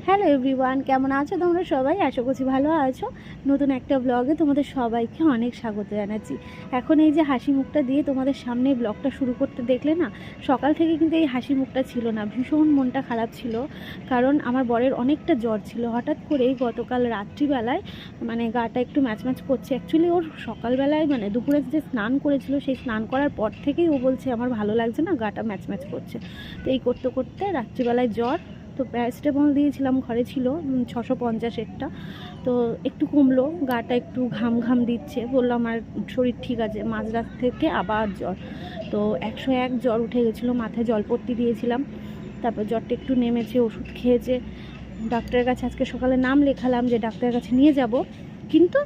Hello everyone, কেমন আছো তোমরা সবাই? আশা করছি ভালো আছো। নতুন একটা ব্লগে তোমাদের সবাইকে অনেক স্বাগত জানাচ্ছি। এখন এই যে হাসি মুখটা দিয়ে তোমাদের সামনে ব্লগটা শুরু করতে দেখলে না, সকাল থেকে কিন্তু এই হাসি মুখটা ছিল না, ভীষণ মনটা খারাপ ছিল। কারণ আমার বরের অনেকটা জ্বর ছিল। হঠাৎ করেই গতকাল রাত্রিবেলায় মানে গাটা একটু ম্যাচম্যাচ করছে। অ্যাকচুয়ালি ওর সকালবেলায় মানে দুপুরে যে স্নান করেছিল, সেই স্নান করার পর থেকেই ও বলছে আমার ভালো লাগছে না, গাটা ম্যাচম্যাচ করছে। তো এই করতে করতে রাত্রিবেলায় জ্বর, তো প্যারাসিটামল দিয়েছিলাম, ঘরে ছিল 650 একটা। তো একটু কমলো, গাটা একটু ঘাম ঘাম দিচ্ছে, বললো আমার শরীর ঠিক আছে। মাঝরাত থেকে আবার জ্বর, তো 101 জ্বর উঠে গেছিলো, মাথায় জলপট্টি দিয়েছিলাম। তারপর জ্বরটা একটু নেমেছে, ওষুধ খেয়েছে। ডাক্তারের কাছে আজকে সকালে নাম লেখালাম যে ডাক্তারের কাছে নিয়ে যাব, কিন্তু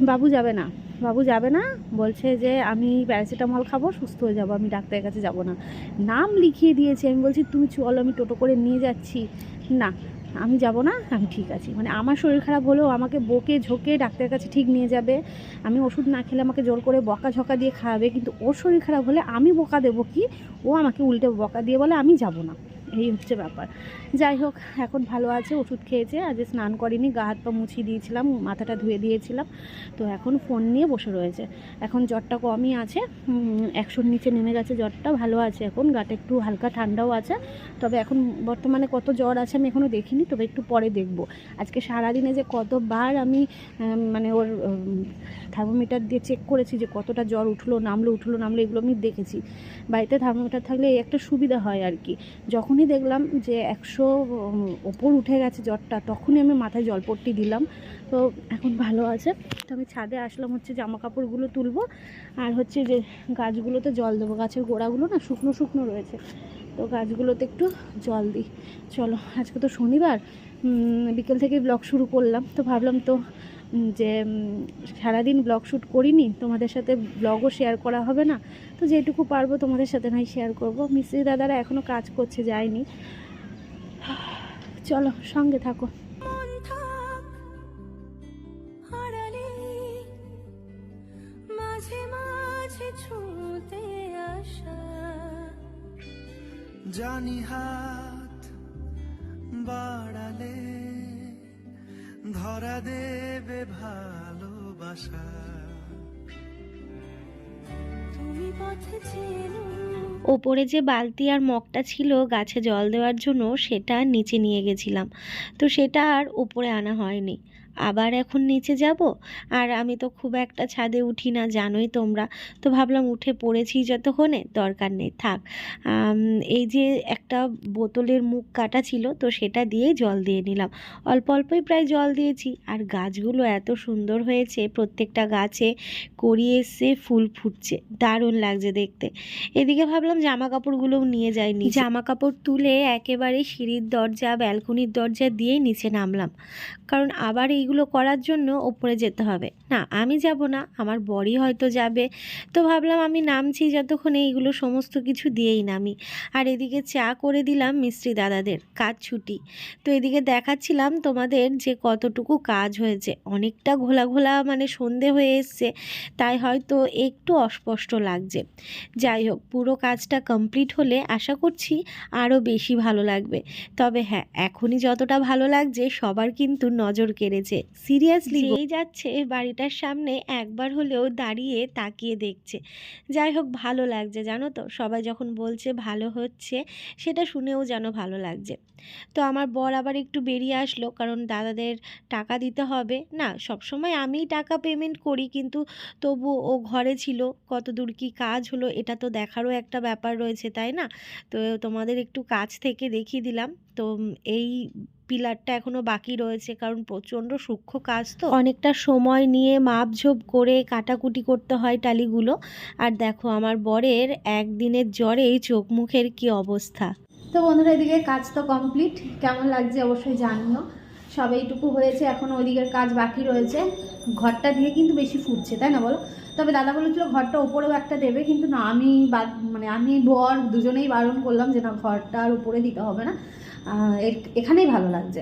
বাবু যাবে না। বাবু যাবে না, বলছে যে আমি প্যারাসিটামল খাবো, সুস্থ হয়ে যাবো, আমি ডাক্তারের কাছে যাব না। নাম লিখিয়ে দিয়েছে। আমি বলছি তুমি চলো, আমি টোটো করে নিয়ে যাচ্ছি। না, আমি যাব না, আমি ঠিক আছি। মানে আমার শরীর খারাপ হলেও আমাকে বকে ঝোঁকে ডাক্তারের কাছে ঠিক নিয়ে যাবে। আমি ওষুধ না খেলে আমাকে জোর করে বকা ঝকা দিয়ে খাওয়াবে, কিন্তু ওর শরীর খারাপ হলে আমি বকা দেবো কি? ও আমাকে উল্টে বকা দিয়ে বলে আমি যাব না। এই হচ্ছে ব্যাপার। যাই হোক, এখন ভালো আছে, ওষুধ খেয়েছে। আজ স্নান করিনি, গা হাত পা মুছিয়ে দিয়েছিলাম, মাথাটা ধুয়ে দিয়েছিলাম। তো এখন ফোন নিয়ে বসে রয়েছে। এখন জ্বরটা কমই আছে, 100-র নিচে নেমে গেছে জ্বরটা, ভালো আছে এখন। গাটা একটু হালকা ঠান্ডাও আছে। তবে এখন বর্তমানে কত জ্বর আছে আমি এখনও দেখিনি, তবে একটু পরে দেখব। আজকে সারাদিনে যে কতবার আমি মানে ওর থার্মোমিটার দিয়ে চেক করেছি যে কতটা জ্বর উঠলো নামলো, এগুলো আমি দেখেছি। বাড়িতে থার্মোমিটার থাকলে এই একটা সুবিধা হয় আর কি। যখনই দেখলাম যে 100 ওপর উঠে গেছে জ্বরটা, তখনই আমি মাথায় জলপট্টি দিলাম। তো এখন ভালো আছে। তো আমি ছাদে আসলাম, হচ্ছে জামা কাপড়গুলো তুলবো, আর হচ্ছে যে গাছগুলোতে জল দেবো। গাছের গোড়াগুলো না শুকনো শুকনো রয়েছে, তো গাছগুলোতে একটু জল দিই। চলো, আজকে তো শনিবার, বিকেল থেকে ব্লগ শুরু করলাম। তো ভাবলাম তো যে সারাদিন ব্লগ শ্যুট করিনি, তোমাদের সাথে ব্লগও শেয়ার করা হবে না, তো যেটুকু পারবো তোমাদের সাথে নয় শেয়ার করব। মিস্ত্রি দাদারা এখনও কাজ করছে, যায়নি। চলো, সঙ্গে থাকো। জানি হাত বাড়ালে ধরা দেবে ভালোবাসা, তুমি পথে চেনো। ওপরে যে বালতি আর মগটা ছিল গাছে জল দেওয়ার জন্য, সেটা নিচে নিয়ে গেছিলাম, তো সেটা আর উপরে আনা হয়নি। আবার এখন নিচে যাব, আর আমি তো খুব একটা ছাদে উঠি না, জানোই তোমরা। তো ভাবলাম উঠে পড়েছি যতক্ষণে, দরকার নেই, থাক। এই যে একটা বোতলের মুখ কাটা ছিল, তো সেটা দিয়েই জল দিয়ে নিলাম। অল্প অল্পই প্রায় জল দিয়েছি। আর গাছগুলো এত সুন্দর হয়েছে, প্রত্যেকটা গাছে কড়ি এসে ফুল ফুটছে, দারুণ লাগছে দেখতে। এদিকে ভাবলাম জামা কাপড়গুলোও নিয়ে যাইনি, জামা কাপড় তুলে একেবারে সিঁড়ির দরজা ব্যালকনির দরজা দিয়ে নিচে নামলাম, কারণ আবার এইগুলো করার জন্য ওপরে যেতে হবে। না, আমি যাব না, আমার বরই হয়তো যাবে। তো ভাবলাম আমি নামছি যতক্ষণ এইগুলো সমস্ত কিছু দিয়েই নামি। আর এদিকে চা করে দিলাম মিস্ত্রি দাদাদের, কাজ ছুটি। তো এদিকে দেখাচ্ছিলাম তোমাদের যে কতটুকু কাজ হয়েছে। অনেকটা ঘোলা ঘোলা, মানে সন্ধে হয়ে এসছে, তাই হয়তো একটু অস্পষ্ট লাগছে। যাই হোক, পুরো কাজটা কমপ্লিট হলে আশা করছি আরও বেশি ভালো লাগবে। তবে হ্যাঁ, এখনই যতটা ভালো লাগছে, সবার কিন্তু নজর কেড়েছে। সিরিয়াসলি, যেই যাচ্ছে বাড়িটার সামনে একবার হলেও দাঁড়িয়ে তাকিয়ে দেখছে। যাই হোক, ভালো লাগছে জানো তো, সবাই যখন বলছে ভালো হচ্ছে, সেটা শুনেও যেন ভালো লাগছে। তো আমার বর আবার একটু বেরিয়ে আসলো, কারণ দাদাদের টাকা দিতে হবে না। সবসময় আমিই টাকা পেমেন্ট করি, কিন্তু তবু ও ঘরে ছিল, কত দূর কী কাজ হলো এটা তো দেখারও একটা ব্যাপার রয়েছে, তাই না? তো তোমাদের একটু কাছ থেকে দেখিয়ে দিলাম। তো এই পিলারটা এখনও বাকি রয়েছে, কারণ প্রচণ্ড সূক্ষ্ম কাজ, তো অনেকটা সময় নিয়ে মাপঝোপ করে কাটাকুটি করতে হয় টালিগুলো। আর দেখো আমার বরের একদিনের জ্বরেই চোখ মুখের কী অবস্থা। তো বন্ধুরা, এদিকে কাজ তো কমপ্লিট, কেমন লাগছে অবশ্যই জানিও। সব এইটুকু হয়েছে, এখন ওইদিকের কাজ বাকি রয়েছে। ঘরটা দিয়ে কিন্তু বেশি ফুটছে, তাই না বলো? তবে দাদা বলেছিল ঘরটা ওপরেও একটা দেবে, কিন্তু না, আমি বর দুজনেই বারণ করলাম যে না, ঘরটা আর উপরে দিতে হবে না, এখানেই ভালো লাগছে।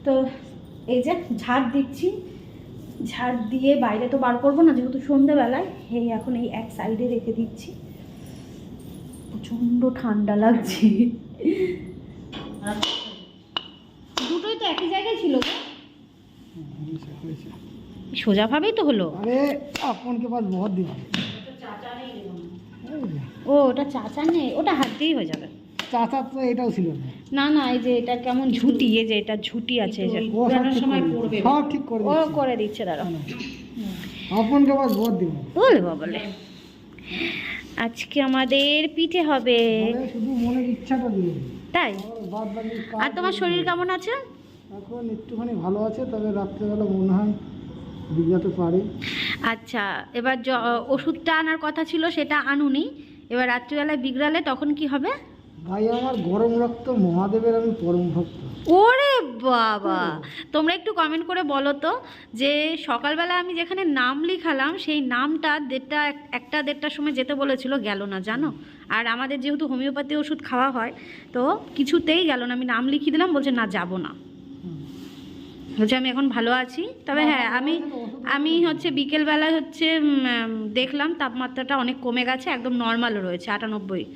তো এই যে ঝাড় দিচ্ছি, ঝাড় দিয়ে বাইরে তো বার করবো না যেহেতু সন্ধ্যেবেলায়, এই এখন এই এক সাইডে রেখে দিচ্ছি। প্রচণ্ড ঠান্ডা লাগছে। দুটোই তো একই জায়গায় ছিল গো। ऐसा कैसे? সোজাভাবেই তো হলো। अरे अपन के पास बहुत दिमाग है। ও ওটা চাচা নেই, ওটা হাত দিয়েই হয়ে যাবে। চাচা তো এটাও ছিল না। না না, এই যে এটা কেমন ঝুটি, এই যে এটা ঝুটি আছে, এই যে ও সব ঠিক করে দিচ্ছে। সব ঠিক করে ও দিচ্ছে। করে দিচ্ছে, দাঁড়াও। अपन के पास बहुत दिमाग है। বলে বলে আজকে আমাদের পিঠে হবে, মানে শুধু মনের ইচ্ছাটা দিয়ে দিই। তাই? আর বাদ বাকি কাজ আর তোমার শরীর কেমন আছে? এখন একটুখানি ভালো আছে, তবে রাত্রেবেলা মনে হয় বিঘাতে পারে। আচ্ছা, এবার ওষুধটা আনার কথা ছিল, সেটা আনুনি। এবার রাত্রিবেলায় বিগড়ালে তখন কি হবে? ভাই আমার গরম রক্ত, মহাদেবের আমি পরম ভক্ত। ওরে বাবা, তোমরা একটু কমেন্ট করে বলো তো যে সকালবেলা আমি যেখানে নাম লিখালাম সেই নামটা একটা দেড়টার সময় যেতে বলেছিল, গেল না জানো। আর আমাদের যেহেতু হোমিওপ্যাথি ওষুধ খাওয়া হয়, তো কিছুতেই গেল না। আমি নাম লিখিয়ে দিলাম, বলছে না যাব না, বলছে আমি এখন ভালো আছি। তবে হ্যাঁ, আমি হচ্ছে বিকেলবেলায় হচ্ছে দেখলাম তাপমাত্রাটা অনেক কমে গেছে, একদম নর্মাল রয়েছে 98,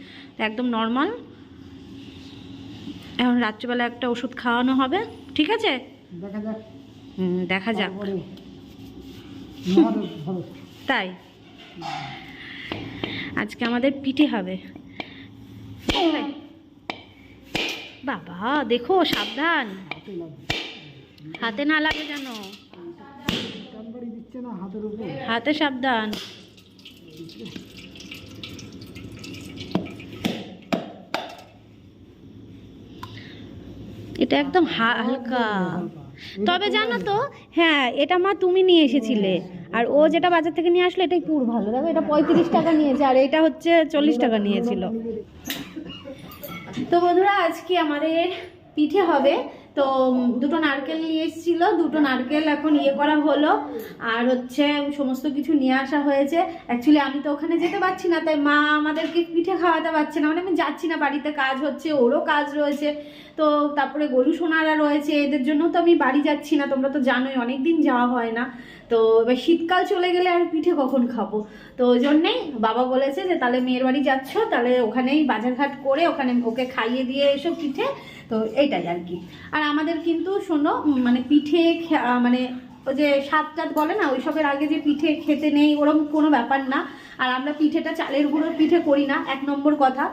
একদম নর্মাল। এখন রাত্রিবেলা একটা ওষুধ খাওয়ানো হবে, ঠিক আছে? দেখা যাক। দেখা যাক। তারপরে মহাদেব ভালো। তাই আজকে আমাদের পিঠে হবে। বাবা দেখো, সাবধান, হাতে লাগবে। হাতে না লাগে যেন, টানবাড়ি দিচ্ছে না হাতের উপর। হাতে সাবধান। এটা একদম হালকা। তবে জানো তো, হ্যাঁ এটা মা তুমি নিয়ে এসেছিলে, আর ও যেটা বাজার থেকে নিয়ে আসলো এটাই পুরো ভালো। দেখো এটা 35 টাকা নিয়েছে, আর এটা হচ্ছে 40 টাকা নিয়েছিল। তো বন্ধুরা আজকে আমাদের পিঠে হবে। তো দুটো নারকেল নিয়ে এসেছিলো, দুটো নারকেল এখন ইয়ে করা হলো, আর হচ্ছে সমস্ত কিছু নিয়ে আসা হয়েছে। অ্যাকচুয়ালি আমি তো ওখানে যেতে পারছি না, তাই মা আমাদেরকে পিঠে খাওয়াতে পারছে না, মানে আমি যাচ্ছি না, বাড়িতে কাজ হচ্ছে, ওরও কাজ রয়েছে। তো তারপরে গরু সোনারা রয়েছে, এদের জন্য তো আমি বাড়ি যাচ্ছি না, তোমরা তো জানোই অনেক দিন যাওয়া হয় না। তো এবার শীতকাল চলে গেলে আর পিঠে কখন খাবো, তো ওই জন্যেই বাবা বলেছে যে তাহলে মেয়ের বাড়ি যাচ্ছ, তাহলে ওখানেই বাজারঘাট করে ওখানে ওকে খাইয়ে দিয়ে এসো পিঠে। তো এইটাই আর কি। আর আমাদের কিন্তু শোনো, মানে পিঠে মানে ওই যে সাত টাত বলে না, ওইসবের আগে যে পিঠে খেতে নেই ওরকম কোনো ব্যাপার না। আর আমরা পিঠেটা চালের গুঁড়োর পিঠে করি না, 1 নম্বর কথা।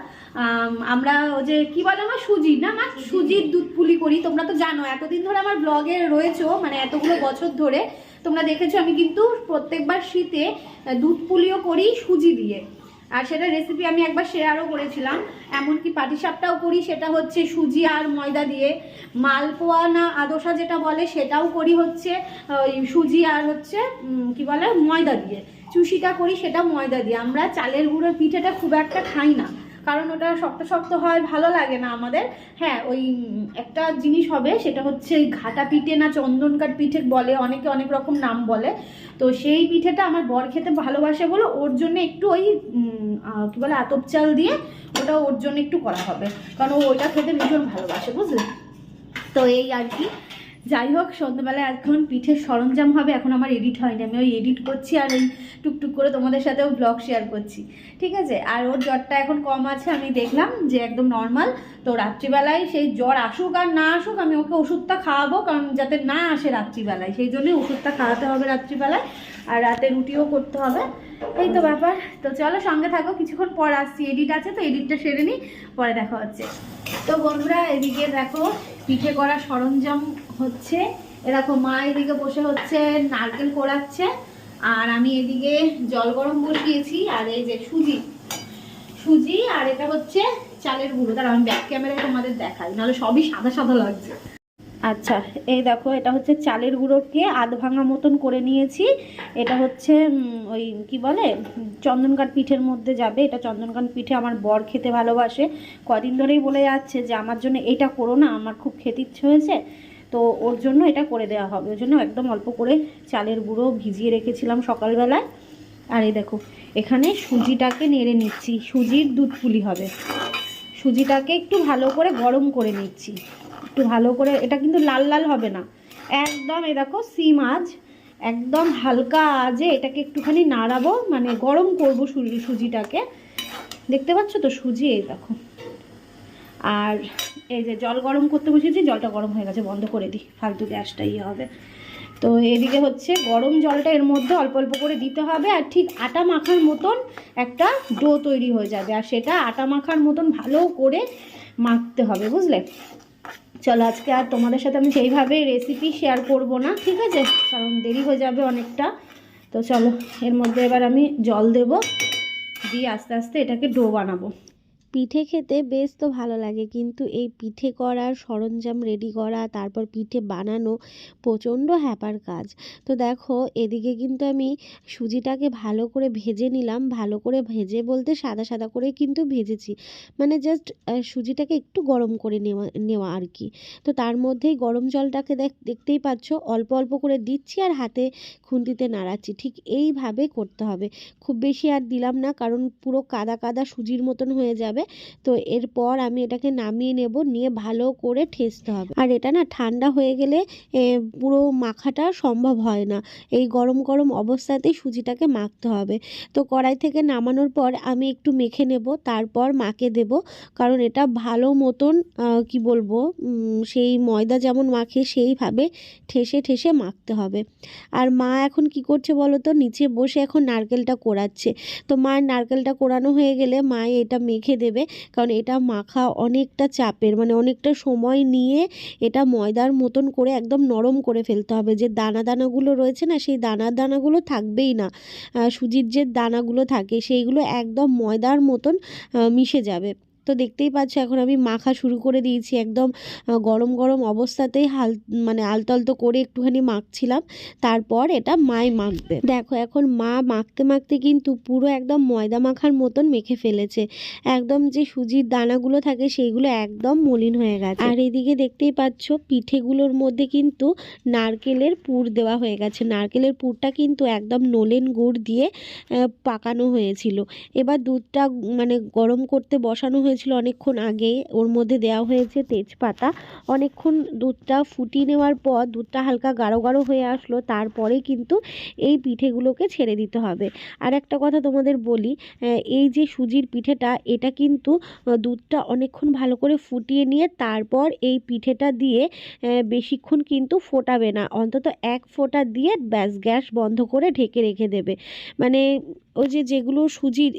আমরা ওই যে কি বলে আমার সুজি না, মা সুজির দুধ পুলি করি। তোমরা তো জানো, এতদিন ধরে আমার ব্লগে রয়েছো, মানে এতগুলো বছর ধরে তোমরা দেখেছো আমি কিন্তু প্রত্যেকবার শীতে দুধ পুলিও করি সুজি দিয়ে। আর সেটা রেসিপি আমি একবার শেয়ারও করেছিলাম। এমনকি পাটিসাপটাও করি, সেটা হচ্ছে সুজি আর ময়দা দিয়ে। মালপোয়া না আদোসা যেটা বলে সেটাও করি হচ্ছে ওই সুজি আর হচ্ছে কি বলে ময়দা দিয়ে। চুষিটা করি সেটা ময়দা দিয়ে। আমরা চালের গুঁড়োর পিঠেটা খুব একটা খাই না, কারণ ওটা শক্ত শক্ত হয়, ভালো লাগে না আমাদের। হ্যাঁ, ওই একটা জিনিস হবে, সেটা হচ্ছে ঘাটা পিঠে না চন্দনকাঠ পিঠে বলে, অনেকে অনেক রকম নাম বলে। তো সেই পিঠেটা আমার বর খেতে ভালোবাসে বলে ওর জন্য একটু ওই কি বলে আতপ চাল দিয়ে ওটা ওর জন্য একটু করা হবে, কারণ ও ওইটা খেতে ভীষণ ভালোবাসে, বুঝলে? তো এই আর কি। যাই হোক, সন্ধ্যাবেলায় এখন পিঠের সরঞ্জাম হবে, এখন আমার এডিট হয়নি, আমি ওই এডিট করছি আর ওই টুকটুক করে তোমাদের সাথেও ব্লগ শেয়ার করছি, ঠিক আছে? আর ওর জ্বরটা এখন কম আছে, আমি দেখলাম যে একদম নর্মাল। তো রাত্রিবেলায় সেই জ্বর আসুক আর না আসুক, আমি ওকে ওষুধটা খাওয়াবো, কারণ যাতে না আসে রাত্রিবেলায়, সেই জন্যই ওষুধটা খাওয়াতে হবে রাত্রিবেলায়। আর রাতে রুটিও করতে হবে, এই তো ব্যাপার। তো চলো সঙ্গে থাকো, কিছুক্ষণ পর আসছি, এডিট আছে তো এডিটটা সেরে নিই, পরে দেখা হচ্ছে। তো বন্ধুরা এদিকে দেখো পিঠে করার সরঞ্জাম হচ্ছে, এরকম মা এদিকে বসে হচ্ছে নারকেল কোড়াচ্ছে, আর আমি এদিকে জল গরম বসিয়েছি। আর এই যে সুজি আর এটা হচ্ছে চালের গুঁড়ো। তার আমি ব্যাক ক্যামেরায় তোমাদের দেখাই, নাহলে সবই সাদা সাদা লাগছে। আচ্ছা এই দেখো, এটা হচ্ছে চালের গুঁড়োকে আধ ভাঙা মতন করে নিয়েছি। এটা হচ্ছে ওই কি বলে চন্দনকাঠ পিঠের মধ্যে যাবে। এটা চন্দনকাঠ পিঠে আমার বর খেতে ভালোবাসে, কদিন ধরেই বলে যাচ্ছে যে আমার জন্য এটা করো না, আমার খুব খেতে ইচ্ছে হয়েছে। তো ওর জন্য এটা করে দেওয়া হবে, ওর জন্য একদম অল্প করে চালের গুঁড়ো ভিজিয়ে রেখেছিলাম সকালবেলায়। আর এই দেখো এখানে সুজিটাকে নেড়ে নিচ্ছি, সুজির দুধ পুলি হবে। সুজিটাকে একটু ভালো করে গরম করে নিচ্ছি, একটু ভালো করে। এটা কিন্তু লাল লাল হবে না একদম, এই দেখো সিম আঁচ, একদম হালকা আঁচে এটাকে একটুখানি নাড়াবো, মানে গরম করবো সুজিটাকে। দেখতে পাচ্ছ তো সুজি, এই দেখো। আর এই যে জল গরম করতে বসেছি, জলটা গরম হয়ে গেছে, বন্ধ করে দিই, ফালতু গ্যাসটা ইয়ে হবে। তো এদিকে হচ্ছে গরম জলটা এর মধ্যে অল্প অল্প করে দিতে হবে, আর ঠিক আটা মাখার মতন একটা ডো তৈরি হয়ে যাবে, আর সেটা আটা মাখার মতন ভালো করে মাখতে হবে, বুঝলে। চলো আজকে আর তোমাদের সাথে আমি সেইভাবে রেসিপি শেয়ার করব না, ঠিক আছে, কারণ দেরি হয়ে যাবে অনেকটা। তো চলো এর মধ্যে এবার আমি জল দেব, দিয়ে আস্তে আস্তে এটাকে ডো বানাবো। পিঠে খেতে বেশ তো ভালো লাগে, কিন্তু এই পিঠে করার সরঞ্জাম রেডি করা, তারপর পিঠে বানানো প্রচণ্ড হ্যাপার কাজ। তো দেখো এদিকে কিন্তু আমি সুজিটাকে ভালো করে ভেজে নিলাম, ভালো করে ভেজে বলতে সাদা সাদা করে কিন্তু ভেজেছি, মানে জাস্ট সুজিটাকে একটু গরম করে নেওয়া নেওয়া আর কি। তো তার মধ্যেই গরম জলটাকে দেখতেই পাচ্ছ অল্প অল্প করে দিচ্ছি আর হাতে খুন্তিতে নাড়াচ্ছি, ঠিক এইভাবে করতে হবে। খুব বেশি আর দিলাম না, কারণ পুরো কাদা কাদা সুজির মতন হয়ে যাবে। তো এরপর আমি এটাকে নামিয়ে নেব, নিয়ে ভালো করে ঠেসতে হবে। আর এটা না ঠান্ডা হয়ে গেলে পুরো মাখাটা সম্ভব হয় না, এই গরম গরম অবস্থাতেই সুজিটাকে মাখতে হবে। তো কড়াই থেকে নামানোর পর আমি একটু মেখে নেব, তারপর মাকে দেব, কারণ এটা ভালো মতন কি বলবো, সেই ময়দা যেমন মাখে সেইভাবে ঠেসে ঠেসে মাখতে হবে। আর মা এখন কি করছে বলো তো, নিচে বসে এখন নারকেলটা কোড়াচ্ছে। তো মায়ের নারকেলটা কোড়ানো হয়ে গেলে মা এটা মেখে দেবে, কারণ এটা মাখা অনেকটা চাপের, মানে অনেকটা সময় নিয়ে এটা ময়দার মতন করে একদম নরম করে ফেলতে হবে। যে দানা দানাগুলো রয়েছে না, সেই দানাগুলো থাকবেই না, সুজির যে দানাগুলো থাকে সেইগুলো একদম ময়দার মতন মিশে যাবে। তো দেখতেই পাচ্ছ এখন আমি মাখা শুরু করে দিয়েছি, একদম গরম গরম অবস্থাতেই মানে আলতো করে একটুখানি মাখছিলাম, তারপর এটা মাই মাখবে। দেখো এখন মা মাখতে মাখতে কিন্তু পুরো একদম ময়দা মাখার মতন মেখে ফেলেছে, একদম যে সুজির দানাগুলো থাকে সেইগুলো একদম মলিন হয়ে গেছে। আর এদিকে দেখতেই পাচ্ছ পিঠেগুলোর মধ্যে কিন্তু নারকেলের পুর দেওয়া হয়ে গেছে, নারকেলের পুরটা কিন্তু একদম নলেন গুড় দিয়ে পাকানো হয়েছিল। এবার দুধটা মানে গরম করতে বসানো হয়েছিল অনেকক্ষণ আগে, ওর মধ্যে দেওয়া হয়েছে তেজপাতা। অনেকক্ষণ দুধটা ফুটিয়ে নেওয়ার পর দুধটা হালকা গাঢ় গাঢ় হয়ে আসলো, তারপরে কিন্তু এই পিঠেগুলোকে ছেড়ে দিতে হবে। আর একটা কথা তোমাদের বলি, এই যে সুজির পিঠেটা, এটা কিন্তু দুধটা অনেকক্ষণ ভালো করে ফুটিয়ে নিয়ে তারপর এই পিঠেটা দিয়ে বেশিক্ষণ কিন্তু ফোটাবে না, অন্তত এক ফোঁটা দিয়ে ব্যাস গ্যাস বন্ধ করে ঢেকে রেখে দেবে। মানে ওই যেগুলো সুজির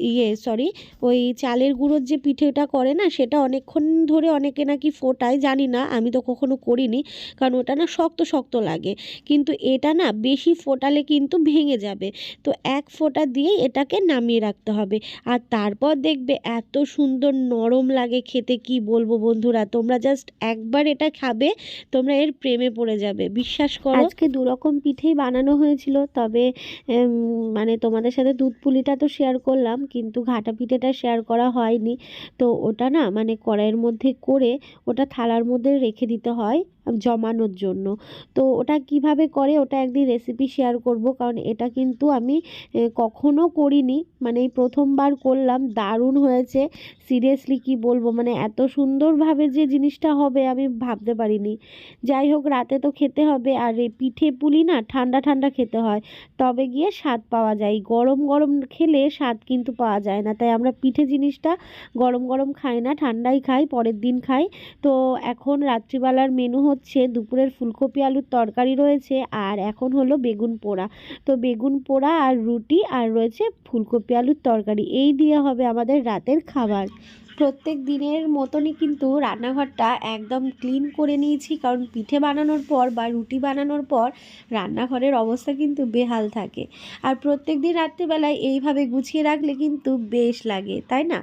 ওই চালের গুঁড়োর যে পিঠেটা করে না, সেটা অনেকক্ষণ ধরে অনেকে নাকি ফোটায়, জানি না, আমি তো কখনো করিনি, কারণ ওটা না শক্ত শক্ত লাগে, কিন্তু এটা না বেশি ফোটালে কিন্তু ভেঙে যাবে। তো এক ফোঁটা দিয়েই এটাকে নামিয়ে রাখতে হবে, আর তারপর দেখবে এত সুন্দর নরম লাগে খেতে, কি বলবো বন্ধুরা, তোমরা জাস্ট একবার এটা খাবে, তোমরা এর প্রেমে পড়ে যাবে, বিশ্বাস করো। আজকে দুরকম পিঠেই বানানো হয়েছিল, তবে মানে তোমাদের সাথে দুধ পুলিটা তো শেয়ার করলাম, কিন্তু ঘাটা পিঠেটা শেয়ার করা হয়নি। তো ওটা না মানে কড়াইয়ের মধ্যে করে ওটা থালার মধ্যে রেখে দিতে হয় জমানোর জন্য। তো ওটা কিভাবে করে ওটা একদিন রেসিপি শেয়ার করব, কারণ এটা কিন্তু আমি কখনো করিনি, মানে এই প্রথমবার করলাম, দারুণ হয়েছে। সিরিয়াসলি কি বলবো, মানে এত সুন্দরভাবে যে জিনিসটা হবে আমি ভাবতে পারিনি। যাই হোক, রাতে তো খেতে হবে, আর এই পিঠে পুলি না ঠান্ডা ঠান্ডা খেতে হয়, তবে গিয়ে স্বাদ পাওয়া যায়, গরম গরম খেলে স্বাদ কিন্তু পাওয়া যায় না। তাই আমরা পিঠে জিনিসটা গরম গরম খাই না, ঠান্ডাই খাই, পরের দিন খাই। তো এখন রাত্রিবেলার মেনু হচ্ছে দুপুরের ফুলকপি আলুর তরকারি রয়েছে, আর এখন হলো বেগুন পোড়া। তো বেগুন পোড়া আর রুটি, আর রয়েছে ফুলকপি আলুর তরকারি, এই দিয়ে হবে আমাদের রাতের খাবার। প্রত্যেক দিনের মতনই কিন্তু রান্নাঘরটা একদম ক্লিন করে নিয়েছি, কারণ পিঠে বানানোর পর বা রুটি বানানোর পর রান্নাঘরের অবস্থা কিন্তু বেহাল থাকে, আর প্রত্যেক দিন রাত্রিবেলায় এইভাবে গুছিয়ে রাখলে কিন্তু বেশ লাগে, তাই না?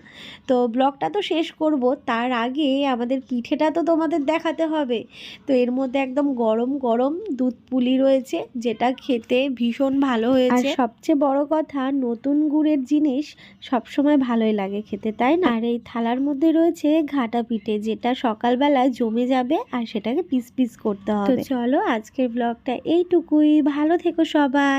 তো ব্লগটা তো শেষ করব, তার আগে আমাদের পিঠেটা তো তোমাদের দেখাতে হবে। তো এর মধ্যে একদম গরম গরম দুধ পুলি রয়েছে, যেটা খেতে ভীষণ ভালো হয়েছে, আর সবচেয়ে বড় কথা নতুন গুড়ের জিনিস সবসময় ভালোই লাগে খেতে, তাই না? আর এই থালার মধ্যে রয়েছে ঘাটা পিঠে, যেটা সকালবেলায় জমে যাবে, আর সেটাকে পিস পিস করতে হবে। তো চলো আজকের ব্লগটা এইটুকুই, ভালো থেকো সবাই।